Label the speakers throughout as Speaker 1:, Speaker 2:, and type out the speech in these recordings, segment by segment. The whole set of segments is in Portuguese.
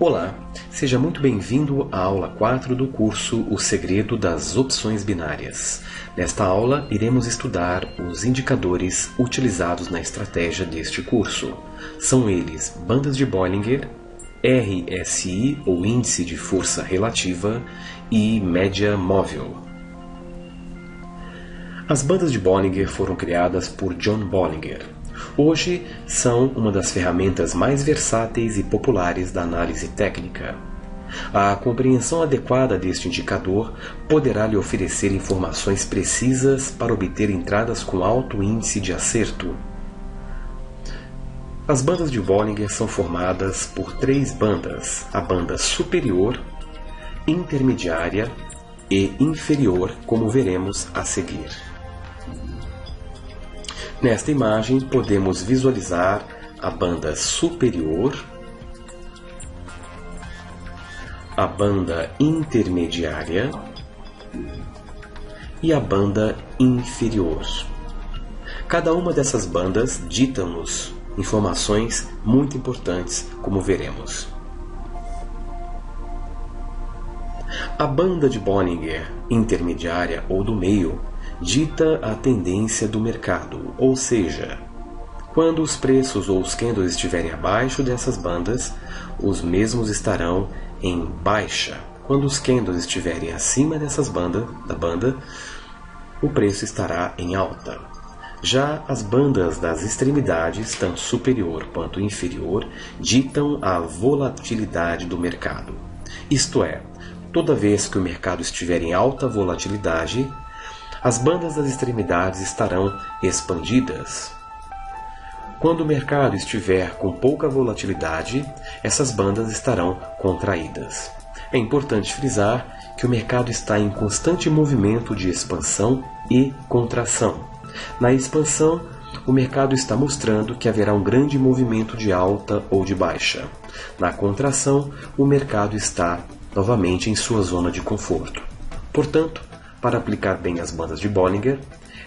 Speaker 1: Olá, seja muito bem-vindo à aula 4 do curso O Segredo das Opções Binárias. Nesta aula, iremos estudar os indicadores utilizados na estratégia deste curso. São eles bandas de Bollinger, RSI, ou Índice de Força Relativa, e média móvel. As bandas de Bollinger foram criadas por John Bollinger. Hoje são uma das ferramentas mais versáteis e populares da análise técnica. A compreensão adequada deste indicador poderá lhe oferecer informações precisas para obter entradas com alto índice de acerto. As bandas de Bollinger são formadas por 3 bandas: a banda superior, intermediária e inferior, como veremos a seguir. Nesta imagem, podemos visualizar a banda superior, a banda intermediária e a banda inferior. Cada uma dessas bandas dita-nos informações muito importantes, como veremos. A banda de Bollinger intermediária ou do meio dita a tendência do mercado, ou seja, quando os preços ou os candles estiverem abaixo dessas bandas, os mesmos estarão em baixa. Quando os candles estiverem acima dessas bandas, o preço estará em alta. Já as bandas das extremidades, tanto superior quanto inferior, ditam a volatilidade do mercado. Isto é, toda vez que o mercado estiver em alta volatilidade, as bandas das extremidades estarão expandidas. Quando o mercado estiver com pouca volatilidade, essas bandas estarão contraídas. É importante frisar que o mercado está em constante movimento de expansão e contração. Na expansão, o mercado está mostrando que haverá um grande movimento de alta ou de baixa. Na contração, o mercado está novamente em sua zona de conforto. Portanto, para aplicar bem as bandas de Bollinger,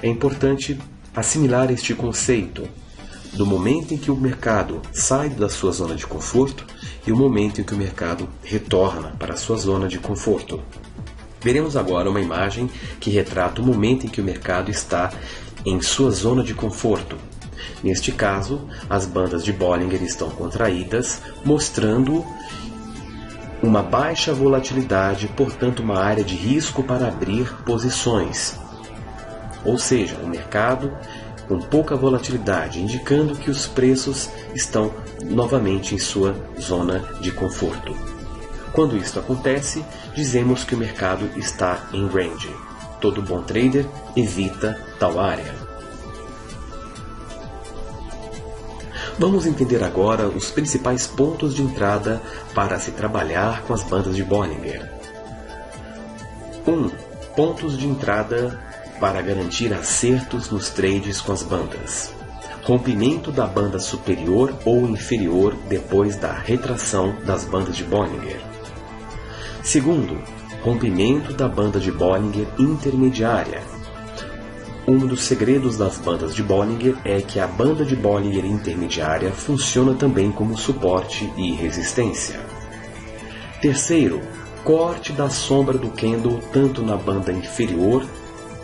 Speaker 1: é importante assimilar este conceito do momento em que o mercado sai da sua zona de conforto e o momento em que o mercado retorna para a sua zona de conforto. Veremos agora uma imagem que retrata o momento em que o mercado está em sua zona de conforto. Neste caso, as bandas de Bollinger estão contraídas, mostrando uma baixa volatilidade, portanto uma área de risco para abrir posições. Ou seja, o mercado com pouca volatilidade, indicando que os preços estão novamente em sua zona de conforto. Quando isto acontece, dizemos que o mercado está em range. Todo bom trader evita tal área. Vamos entender agora os principais pontos de entrada para se trabalhar com as bandas de Bollinger. 1. Pontos de entrada para garantir acertos nos trades com as bandas. Rompimento da banda superior ou inferior depois da retração das bandas de Bollinger. 2. Rompimento da banda de Bollinger intermediária. Um dos segredos das bandas de Bollinger é que a banda de Bollinger intermediária funciona também como suporte e resistência. 3. Corte da sombra do candle tanto na banda inferior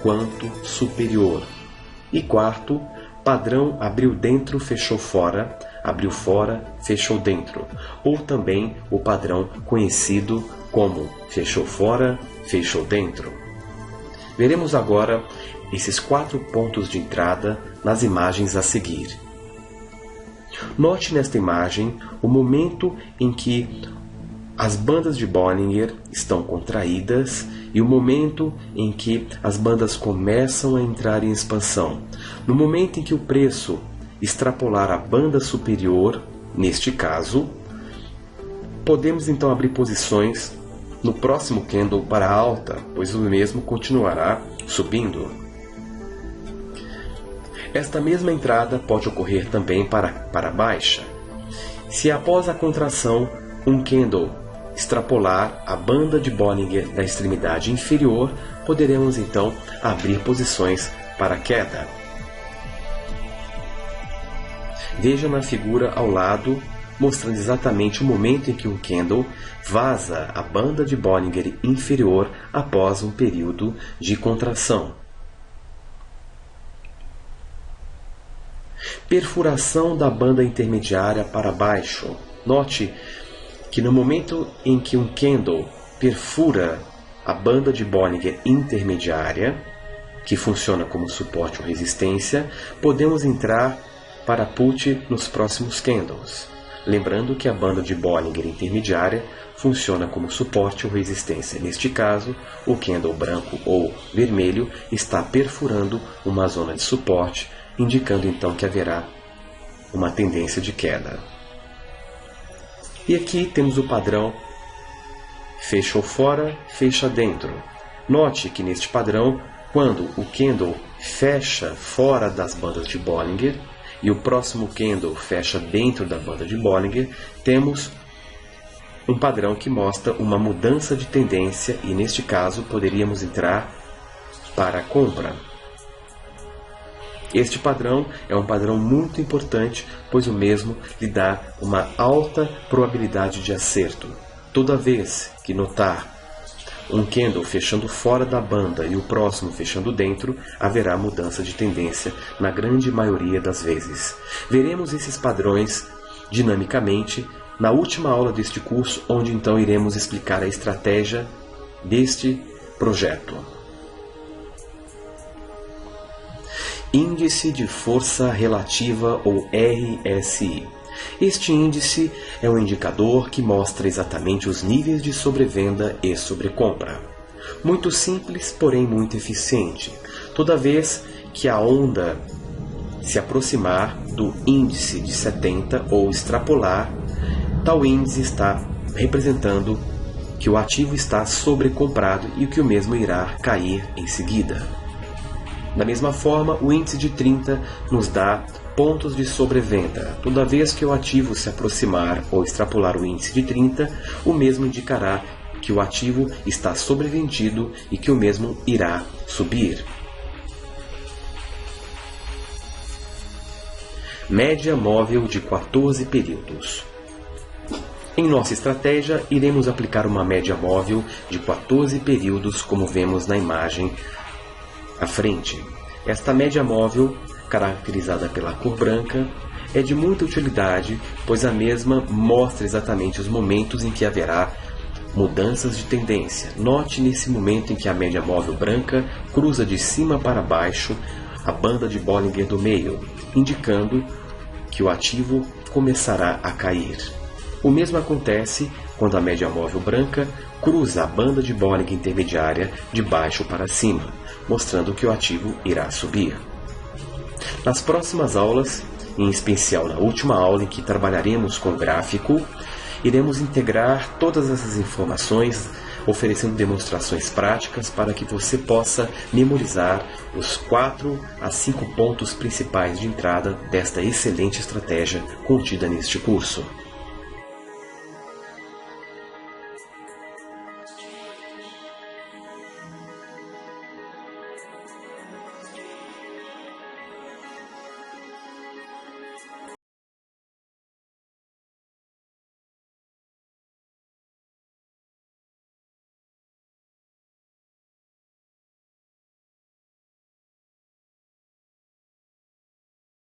Speaker 1: quanto superior. E 4. Padrão abriu dentro, fechou fora, abriu fora, fechou dentro, ou também o padrão conhecido como fechou fora, fechou dentro. Veremos agora esses 4 pontos de entrada nas imagens a seguir. Note nesta imagem o momento em que as bandas de Bollinger estão contraídas e o momento em que as bandas começam a entrar em expansão. No momento em que o preço extrapolar a banda superior, neste caso, podemos então abrir posições no próximo candle para a alta, pois o mesmo continuará subindo. Esta mesma entrada pode ocorrer também para a baixa. Se após a contração um candle extrapolar a banda de Bollinger da extremidade inferior, poderemos então abrir posições para a queda. Veja na figura ao lado mostrando exatamente o momento em que um candle vaza a banda de Bollinger inferior após um período de contração. Perfuração da banda intermediária para baixo. Note que no momento em que um candle perfura a banda de Bollinger intermediária, que funciona como suporte ou resistência, podemos entrar para put nos próximos candles. Lembrando que a banda de Bollinger intermediária funciona como suporte ou resistência. Neste caso, o candle branco ou vermelho está perfurando uma zona de suporte, indicando então que haverá uma tendência de queda. E aqui temos o padrão fecha fora, fecha dentro. Note que neste padrão, quando o candle fecha fora das bandas de Bollinger e o próximo candle fecha dentro da banda de Bollinger, temos um padrão que mostra uma mudança de tendência e neste caso poderíamos entrar para a compra. Este padrão é um padrão muito importante, pois o mesmo lhe dá uma alta probabilidade de acerto. Toda vez que notar um candle fechando fora da banda e o próximo fechando dentro, haverá mudança de tendência na grande maioria das vezes. Veremos esses padrões dinamicamente na última aula deste curso, onde então iremos explicar a estratégia deste projeto. Índice de Força Relativa, ou RSI. Este índice é um indicador que mostra exatamente os níveis de sobrevenda e sobrecompra. Muito simples, porém muito eficiente. Toda vez que a onda se aproximar do índice de 70 ou extrapolar, tal índice está representando que o ativo está sobrecomprado e que o mesmo irá cair em seguida. Da mesma forma, o índice de 30 nos dá pontos de sobrevenda. Toda vez que o ativo se aproximar ou extrapolar o índice de 30, o mesmo indicará que o ativo está sobrevendido e que o mesmo irá subir. Média móvel de 14 períodos. Em nossa estratégia, iremos aplicar uma média móvel de 14 períodos, como vemos na imagem à frente. Esta média móvel, caracterizada pela cor branca, é de muita utilidade, pois a mesma mostra exatamente os momentos em que haverá mudanças de tendência. Note nesse momento em que a média móvel branca cruza de cima para baixo a banda de Bollinger do meio, indicando que o ativo começará a cair. O mesmo acontece quando a média móvel branca cruza a banda de Bollinger intermediária de baixo para cima, mostrando que o ativo irá subir. Nas próximas aulas, em especial na última aula em que trabalharemos com gráfico, iremos integrar todas essas informações, oferecendo demonstrações práticas para que você possa memorizar os 4 a 5 pontos principais de entrada desta excelente estratégia contida neste curso.